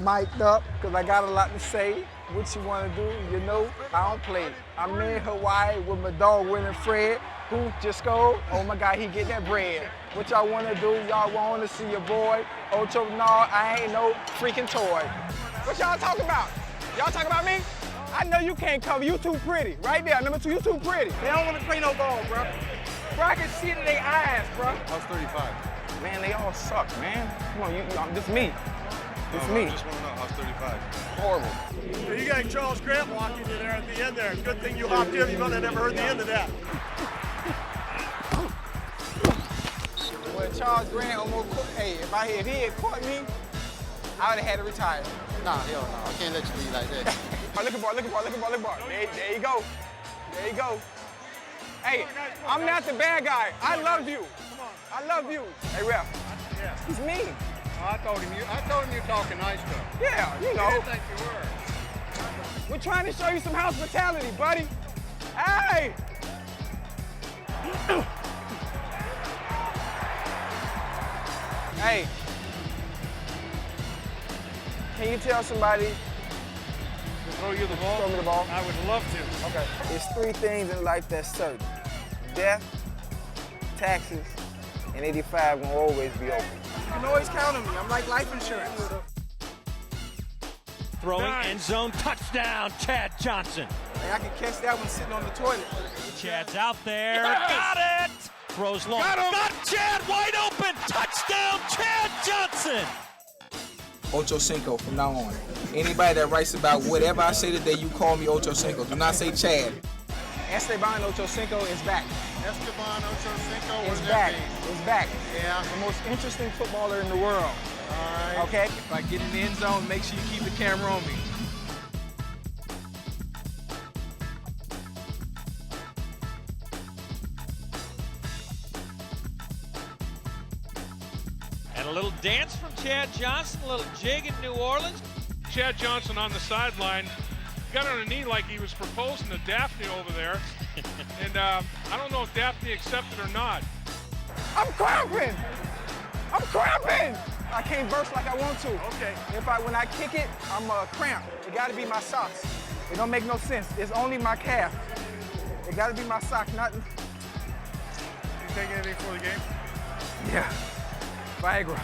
mic'd up because I got a lot to say. What you want to do, you know, I don't play. I'm in Hawaii with my dog, William Fred, who just scored. Oh my God, he get that bread. What y'all want to do? Y'all want to see your boy, Ocho? No, I ain't no freaking toy. What y'all talking about? Y'all talking about me? I know you can't cover. You too pretty. Right there, number 2, you too pretty. They don't want to play no ball, bro. Bro, I can see it in their eyes, bro. I was 35. Man, they all suck, man. Come on, this me. This me. I just want to know, I was 35. Horrible. You got Charles Grant walking you there at the end there. Good thing you hopped in. You might have never heard the end of that. Well, Charles Grant almost cooked. Hey, if he had caught me, I would have had to retire. Nah, hell no. I can't let you be like that. Oh, look at ball, look at ball, look at ball, look at ball. There you go. There you go. Hey, I'm not the bad guy. I love you. I love you. Hey, ref. He's mean. I told him you're talking nice to him. Yeah, you know. I didn't think you were. We're trying to show you some hospitality, buddy. Hey! Hey. Can you tell somebody To throw you the ball? throw me the ball? I would love to. Okay. There's 3 things in life that's certain. Death, taxes, and 85 will always be open. You can always count on me. I'm like life insurance. Throwing Nice. end zone touchdown, Chad Johnson. Hey, I can catch that one sitting on the toilet. Chad's out there. Yes. Got it. Throws long. Got him. Got Chad wide open. Touchdown, Chad Johnson. Ochocinco from now on. Anybody that writes about whatever I say today, you call me Ochocinco. Do not say Chad. Esteban Ochocinco is back. Esteban Ochocinco It's was back. that It's back. Yeah. The most interesting footballer in the world. All right. Okay? If I get in the end zone, make sure you keep the camera on me. And a little dance from Chad Johnson, a little jig in New Orleans. Chad Johnson on the sideline got on a knee like he was proposing to Daphne over there. And I don't know if Daphne accepted or not. I'm cramping! I'm cramping! I can't burst like I want to. Okay. When I kick it, I'm cramp. It gotta be my socks. It don't make no sense. It's only my calf. It gotta be my sock, not. You take anything for the game? Yeah. Viagra.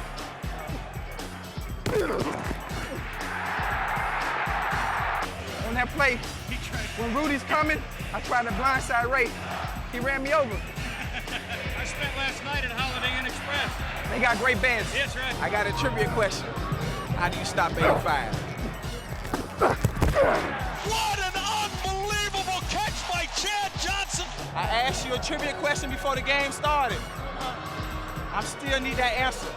On that play, when Rudy's coming, I tried to blindside Ray. He ran me over. I spent last night at Holiday Inn Express. They got great bands. Yes, right. I got a trivia question. How do you stop 85? What an unbelievable catch by Chad Johnson. I asked you a trivia question before the game started. I still need that answer.